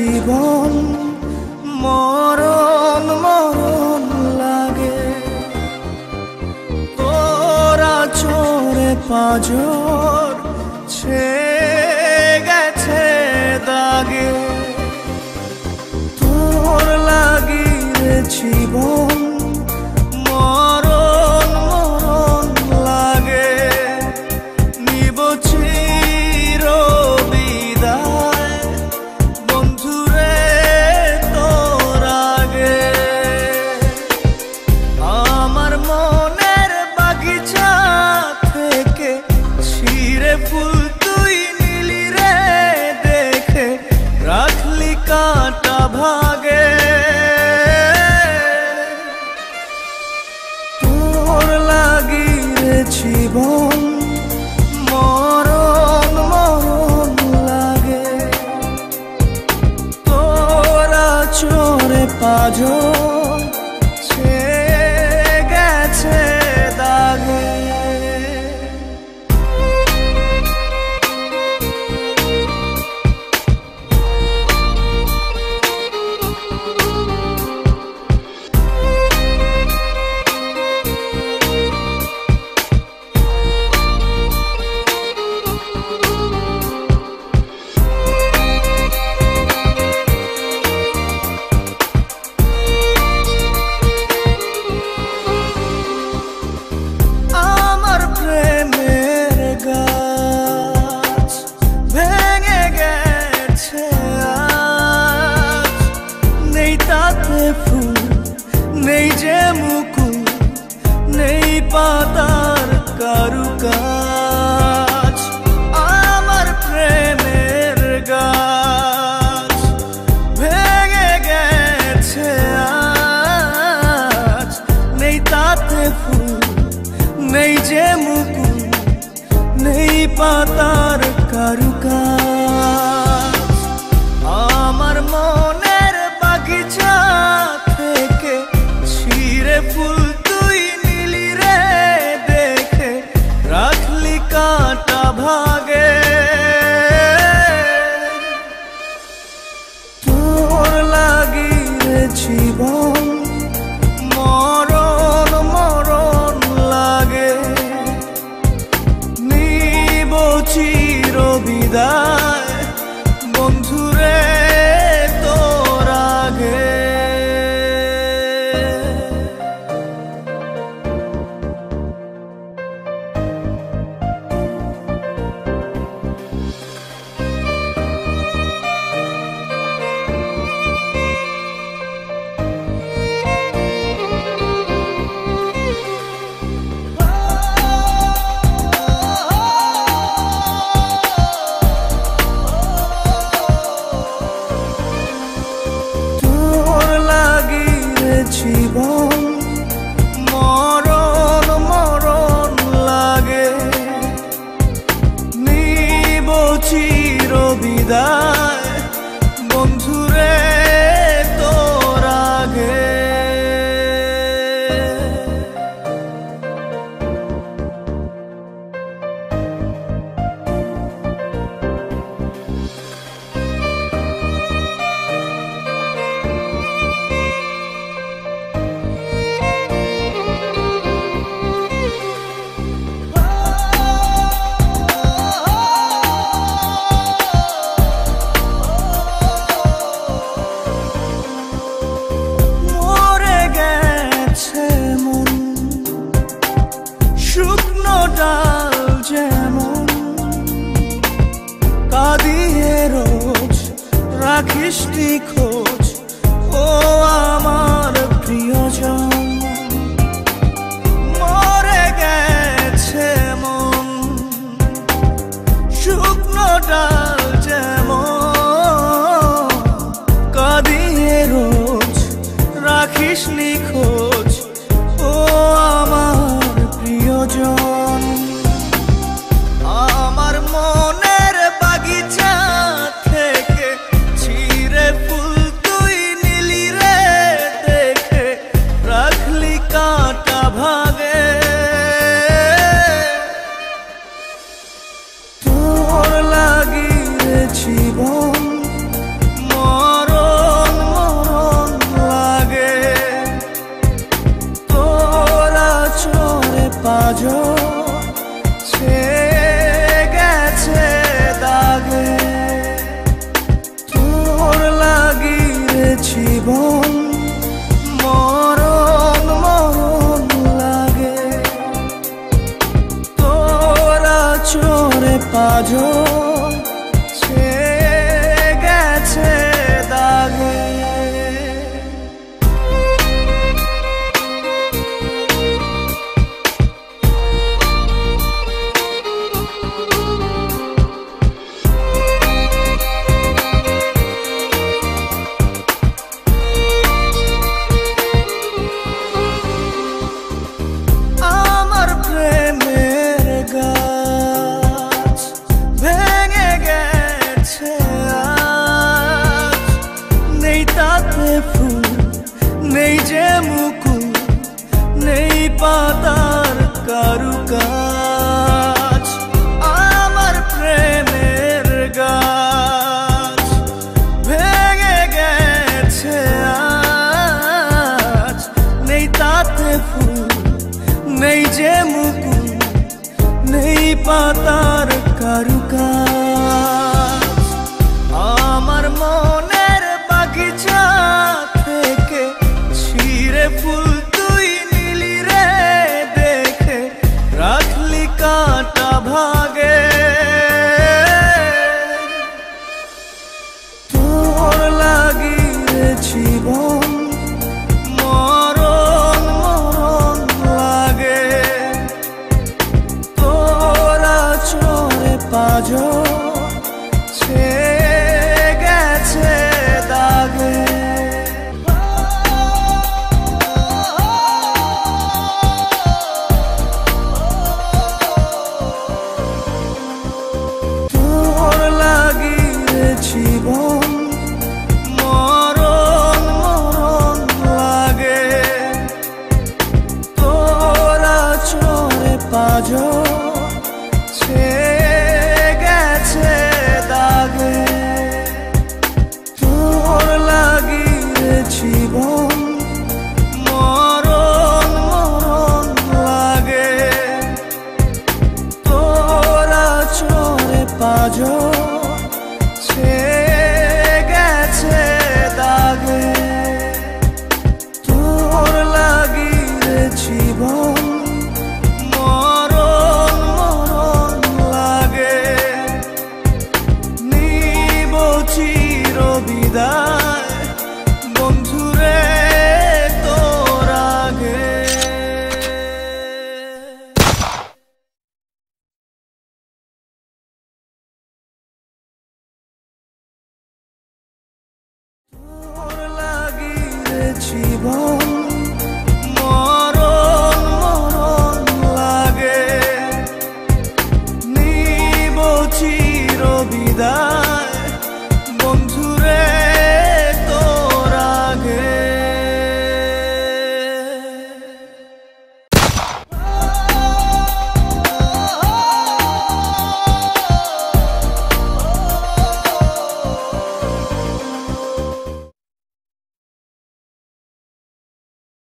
জীবন মরণ মরণ লাগে তোরা চোরে পাঁজর ছেয়ে গেছে দাগে তোর লাগি রে জীবন মরণ মরণ লাগে নিব চির বিদায় বন্ধুরে তোর আগে আমার মনের বাগিচা থেকে ছিঁড়ে ফুল তুই নিলি রে দেখে রাখলি কাঁটা ভাগে তোর লাগি রে জীবন মরণ মরণ লাগে তোরা চোরে পাঁজর ছেয়ে গেছে দাগে নেই যে মুকুল নেই পাতার কারুকাজ আমার প্রেমের গাছ ভেঙে গেছে আজ নেই তাতে ফুল নেই যে মুকুল নেই পাতার কারুকাজ আমার মনের বাগিচা থেকে ছিঁড়ে ফুল তুই নিলি রে দেখে রাখলি কাঁটা ভাগে তোর লাগি রে জীবন মরণ মরণ লাগে নিব চির বিদায় বন্ধুরে তোর আগে জীবন মরণ মরণ লাগে নিব চির বিদায় বন্ধুরে তোর আগে ডাল যেমন কাঁদিয়ে রোজ রাখিস খোঁজ ও আমার প্রিয়জন মরে গেছে মন শুকনো ডাল যেমন কাঁদিয়ে রোজ রাখিস খোঁজ ও আমার প্রিয়জন আমার মনের বাগিচা থেকে ছিঁড়ে ফুল তুই নিলি রে দেখে জীবন